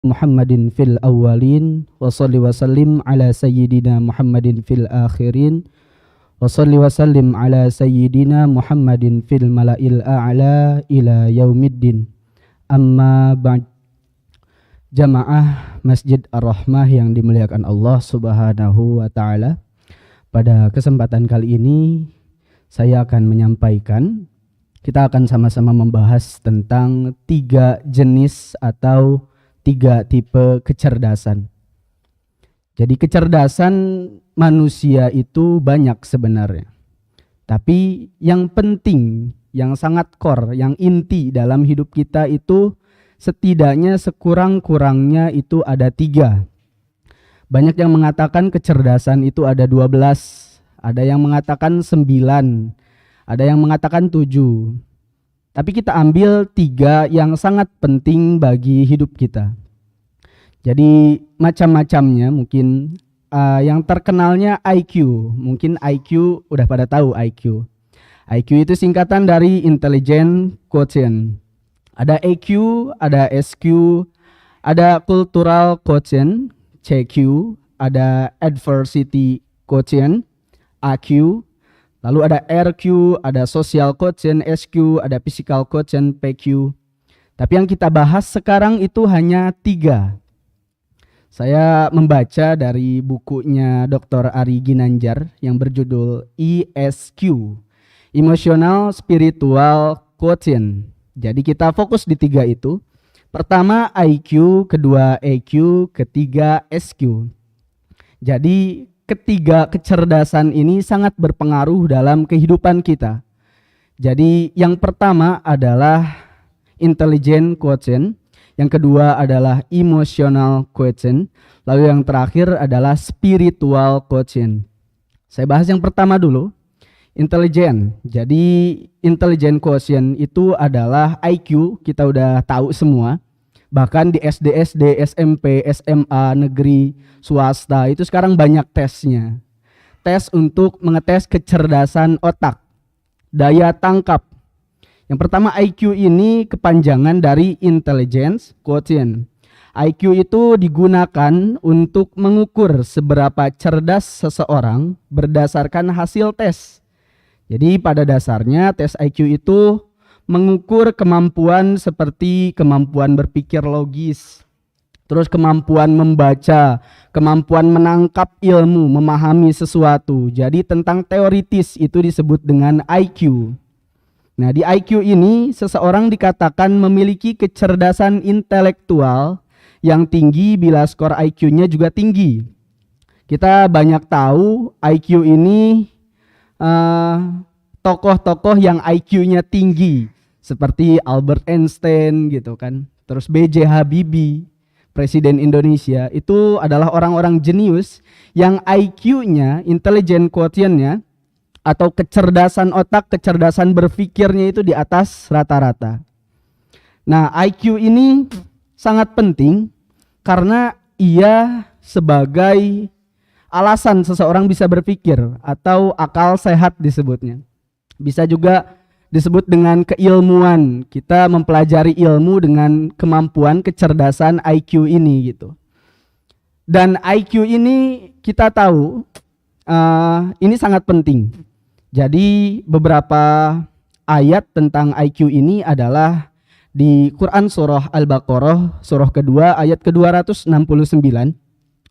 Muhammadin fil awwalin wa salli wa sallim ala sayyidina Muhammadin fil akhirin wa salli wa sallim ala sayyidina Muhammadin fil mala'il a'la ila yaumiddin. Amma ba'd. Jamaah Masjid Ar-Rahmah yang dimuliakan Allah Subhanahu wa taala. Pada kesempatan kali ini saya akan menyampaikan, kita akan sama-sama membahas tentang 3 jenis atau 3 tipe kecerdasan. Jadi kecerdasan manusia itu banyak sebenarnya. Tapi yang penting, yang sangat core, yang inti dalam hidup kita itu setidaknya sekurang-kurangnya itu ada 3. Banyak yang mengatakan kecerdasan itu ada 12, ada yang mengatakan 9, ada yang mengatakan 7. Tapi kita ambil 3 yang sangat penting bagi hidup kita. Jadi macam-macamnya, mungkin yang terkenalnya IQ. Mungkin IQ udah pada tahu IQ. IQ itu singkatan dari Intelligent Quotient. Ada EQ, ada SQ, ada Cultural Quotient, CQ, ada Adversity Quotient, AQ. Lalu ada RQ, ada Social Quotient, SQ, ada Physical Quotient, PQ. Tapi yang kita bahas sekarang itu hanya 3. Saya membaca dari bukunya Dr. Ari Ginanjar yang berjudul ESQ, Emotional Spiritual Quotient. Jadi kita fokus di 3 itu. Pertama IQ, kedua EQ, ketiga SQ. Jadi ketiga kecerdasan ini sangat berpengaruh dalam kehidupan kita. Jadi yang pertama adalah Intelligent Quotient, yang kedua adalah Emotional Quotient, lalu yang terakhir adalah Spiritual Quotient. Saya bahas yang pertama dulu, Intelligent. Jadi Intelligent Quotient itu adalah IQ, kita udah tahu semua. Bahkan di SD, SMP, SMA, negeri, swasta itu sekarang banyak tesnya. Tes untuk mengetes kecerdasan otak, daya tangkap. Yang pertama IQ ini kepanjangan dari Intelligence Quotient. IQ itu digunakan untuk mengukur seberapa cerdas seseorang berdasarkan hasil tes. Jadi pada dasarnya tes IQ itu mengukur kemampuan seperti kemampuan berpikir logis, terus kemampuan membaca, kemampuan menangkap ilmu, memahami sesuatu. Jadi tentang teoritis itu disebut dengan IQ. Nah, di IQ ini seseorang dikatakan memiliki kecerdasan intelektual yang tinggi bila skor IQ-nya juga tinggi. Kita banyak tahu IQ ini tokoh-tokoh yang IQ-nya tinggi seperti Albert Einstein gitu kan. Terus B.J. Habibie, Presiden Indonesia, itu adalah orang-orang jenius yang IQ-nya, Intelligent Quotient-nya atau kecerdasan otak, kecerdasan berpikirnya itu di atas rata-rata. Nah, IQ ini sangat penting karena ia sebagai alasan seseorang bisa berpikir atau akal sehat disebutnya. Bisa juga disebut dengan keilmuan. Kita mempelajari ilmu dengan kemampuan kecerdasan IQ ini gitu. Dan IQ ini kita tahu ini sangat penting. Jadi beberapa ayat tentang IQ ini adalah di Quran surah Al-Baqarah surah kedua ayat ke-269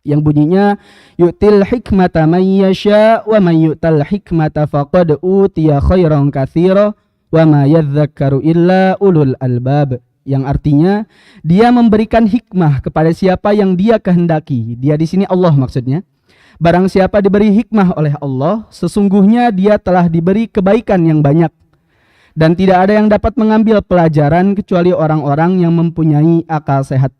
yang bunyinya yu'til hikmata may yasha wa may yu'tal hikmata faqad utiya khairan katsira wa ma yadhakkaru illa ulul albab, yang artinya dia memberikan hikmah kepada siapa yang dia kehendaki. Dia di sini Allah maksudnya. Barang siapa diberi hikmah oleh Allah, sesungguhnya dia telah diberi kebaikan yang banyak. Dan tidak ada yang dapat mengambil pelajaran kecuali orang-orang yang mempunyai akal sehat.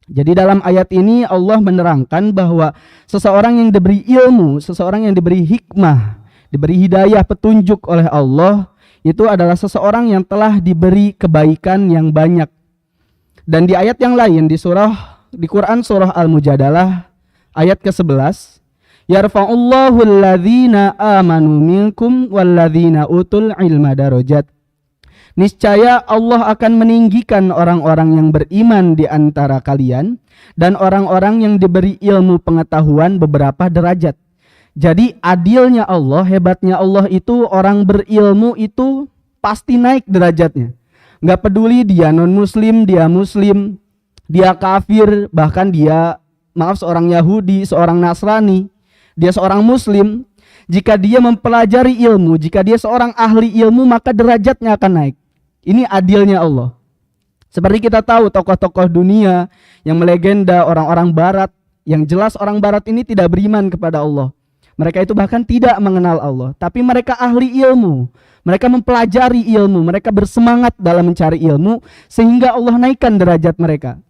Jadi dalam ayat ini Allah menerangkan bahwa seseorang yang diberi ilmu, seseorang yang diberi hikmah, diberi hidayah, petunjuk oleh Allah, itu adalah seseorang yang telah diberi kebaikan yang banyak. Dan di ayat yang lain di Quran surah Al-Mujadalah ayat ke-11, yarfa'ullahu alladhina amanu minkum walladzina utul ilma darajat. Niscaya Allah akan meninggikan orang-orang yang beriman di antara kalian dan orang-orang yang diberi ilmu pengetahuan beberapa derajat. Jadi adilnya Allah, hebatnya Allah itu orang berilmu itu pasti naik derajatnya. Nggak peduli dia non-muslim, dia muslim, dia kafir, bahkan dia seorang Yahudi, seorang Nasrani, dia seorang muslim. Jika dia mempelajari ilmu, jika dia seorang ahli ilmu, maka derajatnya akan naik. Ini adilnya Allah. Seperti kita tahu tokoh-tokoh dunia yang melegenda, orang-orang barat, yang jelas orang barat ini tidak beriman kepada Allah. Mereka itu bahkan tidak mengenal Allah, tapi mereka ahli ilmu. Mereka mempelajari ilmu, mereka bersemangat dalam mencari ilmu sehingga Allah naikkan derajat mereka.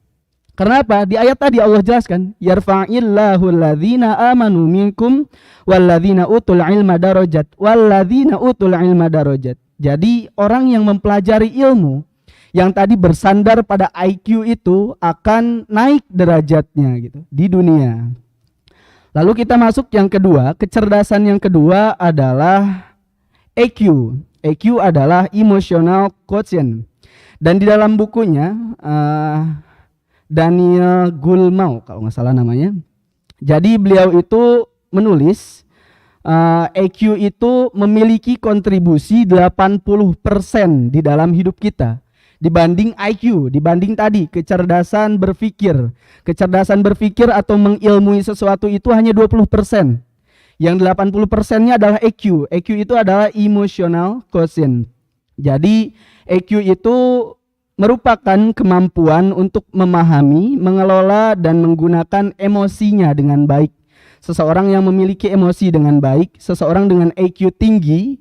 Karena apa? Di ayat tadi Allah jelaskan, yarfa'illahu alladzina amanu minkum walladzina utul ilma darajat walladzina utul ilma darajat. Jadi orang yang mempelajari ilmu yang tadi bersandar pada IQ itu akan naik derajatnya gitu di dunia. Lalu kita masuk yang kedua, kecerdasan yang kedua adalah EQ. EQ adalah emotional quotient. Dan di dalam bukunya Daniel Goleman kalau nggak salah namanya. Jadi beliau itu menulis EQ itu memiliki kontribusi 80% di dalam hidup kita dibanding IQ, dibanding tadi kecerdasan berpikir. Kecerdasan berpikir atau mengilmui sesuatu itu hanya 20%. Yang 80%-nya adalah EQ. EQ itu adalah emotional quotient. Jadi EQ itu merupakan kemampuan untuk memahami, mengelola dan menggunakan emosinya dengan baik. Seseorang yang memiliki emosi dengan baik, seseorang dengan EQ tinggi,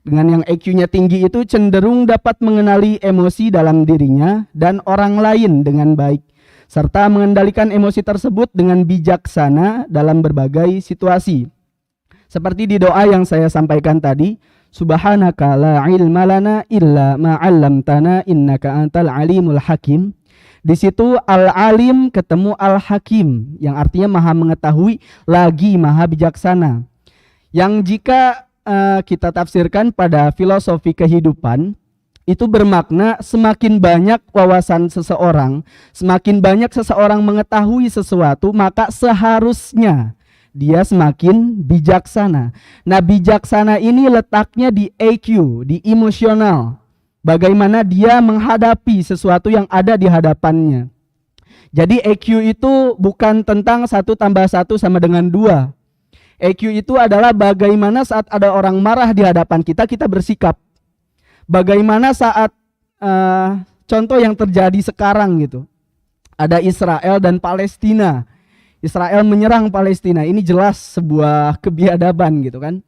dengan yang EQ-nya tinggi itu cenderung dapat mengenali emosi dalam dirinya dan orang lain dengan baik, serta mengendalikan emosi tersebut dengan bijaksana dalam berbagai situasi. Seperti di doa yang saya sampaikan tadi, Subhanaka la ilma lana illa ma 'allamtana innaka antal alimul hakim. Di situ al-alim ketemu al-hakim yang artinya maha mengetahui lagi maha bijaksana. Yang jika kita tafsirkan pada filosofi kehidupan itu bermakna semakin banyak wawasan seseorang, semakin banyak seseorang mengetahui sesuatu, maka seharusnya dia semakin bijaksana. Nah, bijaksana ini letaknya di EQ, di emosional. Bagaimana dia menghadapi sesuatu yang ada di hadapannya. Jadi EQ itu bukan tentang 1 tambah 1 sama dengan 2. EQ itu adalah bagaimana saat ada orang marah di hadapan kita, kita bersikap. Bagaimana saat contoh yang terjadi sekarang gitu. Ada Israel dan Palestina. Israel menyerang Palestina. Ini jelas sebuah kebiadaban gitu kan.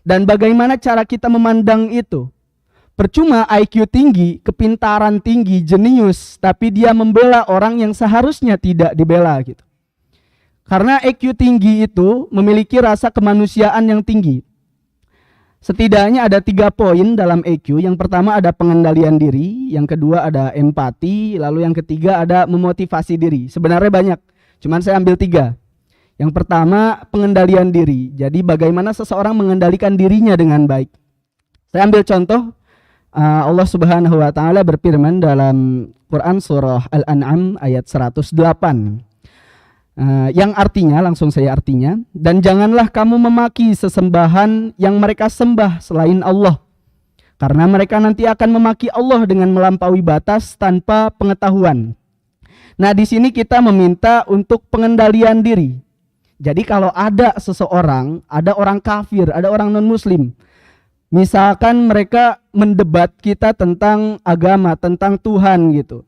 Dan bagaimana cara kita memandang itu? Percuma IQ tinggi, kepintaran tinggi, jenius, tapi dia membela orang yang seharusnya tidak dibela gitu. Karena EQ tinggi itu memiliki rasa kemanusiaan yang tinggi. Setidaknya ada 3 poin dalam EQ. Yang pertama ada pengendalian diri, yang kedua ada empati, lalu yang ketiga ada memotivasi diri. Sebenarnya banyak, cuman saya ambil 3. Yang pertama pengendalian diri. Jadi bagaimana seseorang mengendalikan dirinya dengan baik. Saya ambil contoh. Allah Subhanahu wa taala berfirman dalam Quran surah Al-An'am ayat 108. Yang artinya, langsung saya artinya, dan janganlah kamu memaki sesembahan yang mereka sembah selain Allah, karena mereka nanti akan memaki Allah dengan melampaui batas tanpa pengetahuan. Nah, di sini kita meminta untuk pengendalian diri. Jadi kalau ada seseorang, ada orang kafir, ada orang non-muslim, misalkan mereka mendebat kita tentang agama, tentang Tuhan gitu.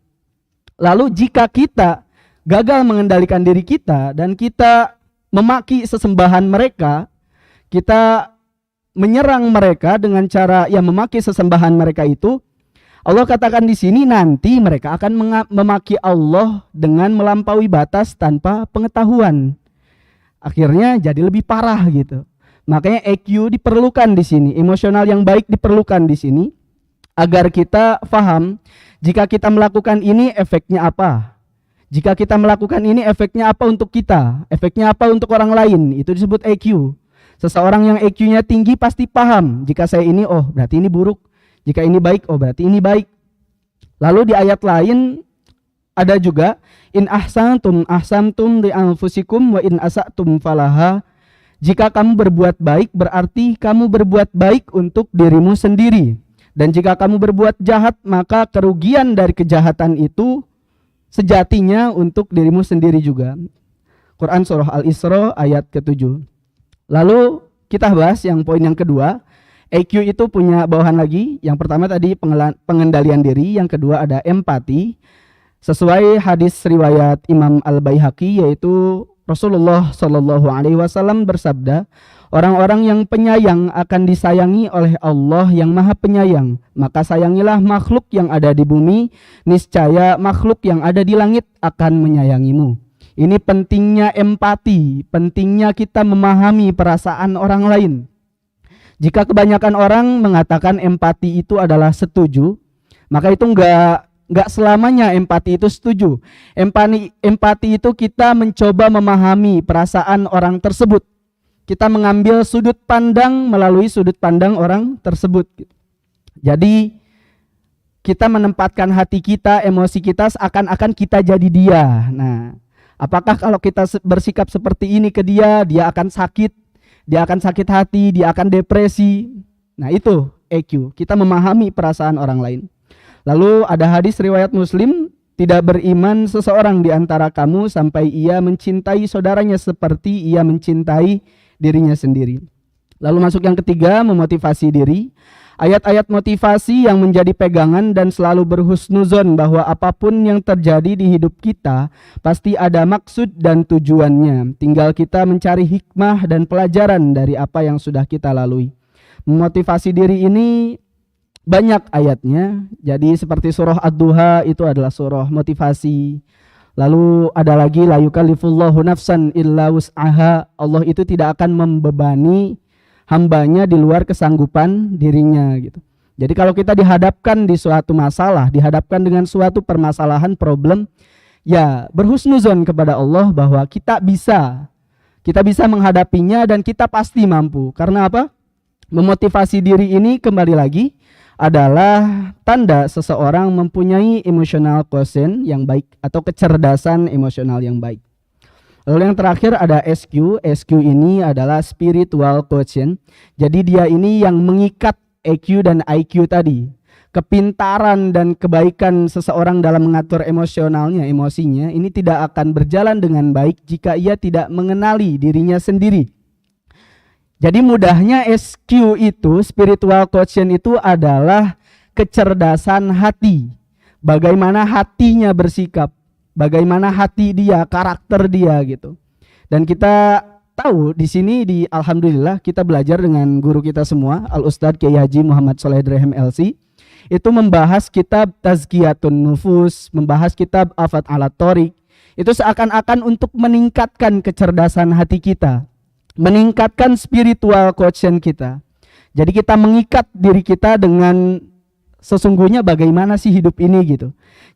Lalu jika kita gagal mengendalikan diri kita dan kita memaki sesembahan mereka, kita menyerang mereka dengan cara yang memaki sesembahan mereka itu, Allah katakan di sini nanti mereka akan memaki Allah dengan melampaui batas tanpa pengetahuan. Akhirnya jadi lebih parah gitu. Makanya EQ diperlukan di sini, emosional yang baik diperlukan di sini agar kita paham jika kita melakukan ini efeknya apa. Jika kita melakukan ini efeknya apa untuk kita, efeknya apa untuk orang lain, itu disebut EQ. Seseorang yang EQ-nya tinggi pasti paham, jika saya ini, oh berarti ini buruk. Jika ini baik, oh berarti ini baik. Lalu di ayat lain ada juga in ahsantum li anfusikum wa in asatum falaha. Jika kamu berbuat baik berarti kamu berbuat baik untuk dirimu sendiri. Dan jika kamu berbuat jahat maka kerugian dari kejahatan itu sejatinya untuk dirimu sendiri juga. Quran surah Al-Isra ayat ke-7. Lalu kita bahas yang poin yang kedua. EQ itu punya bawahan lagi. Yang pertama tadi pengendalian diri, yang kedua ada empati. Sesuai hadis riwayat Imam Al-Baihaqi, yaitu Rasulullah Shallallahu Alaihi Wasallam bersabda, orang-orang yang penyayang akan disayangi oleh Allah yang Maha Penyayang. Maka sayangilah makhluk yang ada di bumi, niscaya makhluk yang ada di langit akan menyayangimu. Ini pentingnya empati, pentingnya kita memahami perasaan orang lain. Jika kebanyakan orang mengatakan empati itu adalah setuju, maka itu enggak selamanya empati itu setuju. Empati itu kita mencoba memahami perasaan orang tersebut. Kita mengambil sudut pandang melalui sudut pandang orang tersebut. Jadi kita menempatkan hati kita, emosi kita seakan-akan kita jadi dia. Nah, apakah kalau kita bersikap seperti ini ke dia, dia akan sakit? Dia akan sakit hati, dia akan depresi. Nah itu EQ, kita memahami perasaan orang lain. Lalu ada hadis riwayat Muslim, tidak beriman seseorang di antara kamu sampai ia mencintai saudaranya seperti ia mencintai dirinya sendiri. Lalu masuk yang ketiga, memotivasi diri. Ayat-ayat motivasi yang menjadi pegangan dan selalu berhusnuzon bahwa apapun yang terjadi di hidup kita pasti ada maksud dan tujuannya. Tinggal kita mencari hikmah dan pelajaran dari apa yang sudah kita lalui. Memotivasi diri ini banyak ayatnya. Jadi seperti surah Ad-Duha itu adalah surah motivasi. Lalu ada lagi la yukallifullahu nafsan illa wus'aha. Allah itu tidak akan membebani hambanya di luar kesanggupan dirinya gitu. Jadi kalau kita dihadapkan di suatu masalah, dihadapkan dengan suatu permasalahan, problem, ya berhusnuzon kepada Allah bahwa kita bisa menghadapinya dan kita pasti mampu. Karena apa? Memotivasi diri ini kembali lagi adalah tanda seseorang mempunyai emotional quotient yang baik atau kecerdasan emosional yang baik. Lalu yang terakhir ada SQ. SQ ini adalah spiritual quotient. Jadi dia ini yang mengikat EQ dan IQ tadi. Kepintaran dan kebaikan seseorang dalam mengatur emosionalnya, emosinya, ini tidak akan berjalan dengan baik jika ia tidak mengenali dirinya sendiri. Jadi mudahnya SQ itu, spiritual quotient itu adalah kecerdasan hati. Bagaimana hatinya bersikap. Bagaimana hati dia, karakter dia gitu. Dan kita tahu di sini alhamdulillah kita belajar dengan guru kita semua, Al-Ustadz Kiai Haji Muhammad Shaleh Drehem LC. Itu membahas kitab Tazkiyatun Nufus, membahas kitab Afat ala Thoriq. Itu seakan-akan untuk meningkatkan kecerdasan hati kita, meningkatkan spiritual quotient kita. Jadi kita mengikat diri kita dengan sesungguhnya bagaimana sih hidup ini gitu.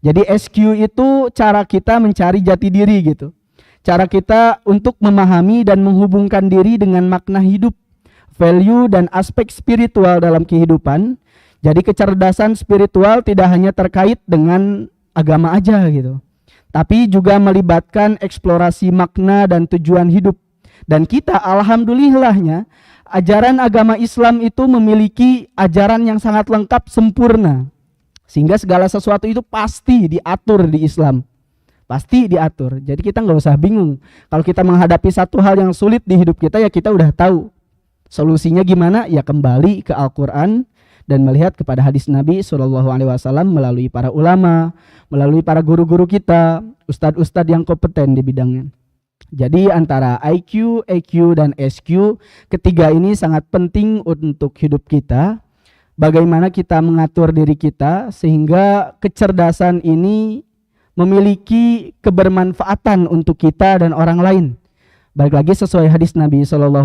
Jadi SQ itu cara kita mencari jati diri gitu. Cara kita untuk memahami dan menghubungkan diri dengan makna hidup, value dan aspek spiritual dalam kehidupan. Jadi kecerdasan spiritual tidak hanya terkait dengan agama aja gitu. Tapi juga melibatkan eksplorasi makna dan tujuan hidup. Dan kita alhamdulillahnya ajaran agama Islam itu memiliki ajaran yang sangat lengkap, sempurna. Sehingga segala sesuatu itu pasti diatur di Islam. Pasti diatur. Jadi kita nggak usah bingung. Kalau kita menghadapi satu hal yang sulit di hidup kita, ya kita udah tahu solusinya gimana. Ya kembali ke Al-Quran dan melihat kepada hadis Nabi SAW melalui para ulama, melalui para guru-guru kita, ustadz-ustadz yang kompeten di bidangnya. Jadi antara IQ, EQ, dan SQ, ketiga ini sangat penting untuk hidup kita. Bagaimana kita mengatur diri kita sehingga kecerdasan ini memiliki kebermanfaatan untuk kita dan orang lain. Balik lagi sesuai hadis Nabi SAW,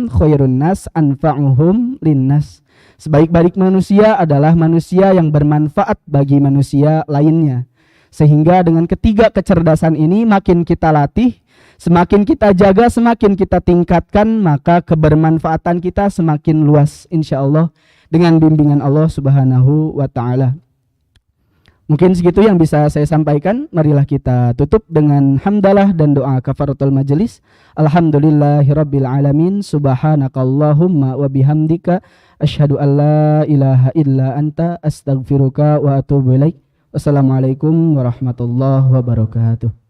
khairun nas anfa'uhum linnas. Sebaik-baik manusia adalah manusia yang bermanfaat bagi manusia lainnya. Sehingga dengan ketiga kecerdasan ini makin kita latih, semakin kita jaga, semakin kita tingkatkan, maka kebermanfaatan kita semakin luas insya Allah dengan bimbingan Allah Subhanahu wa taala. Mungkin segitu yang bisa saya sampaikan. Marilah kita tutup dengan hamdalah dan doa kafaratul majelis. Alhamdulillahirabbil alamin. Subhanakallahumma wa bihamdika asyhadu an la ilaha illa anta astaghfiruka wa atubu ilaik. Wassalamualaikum warahmatullahi wabarakatuh.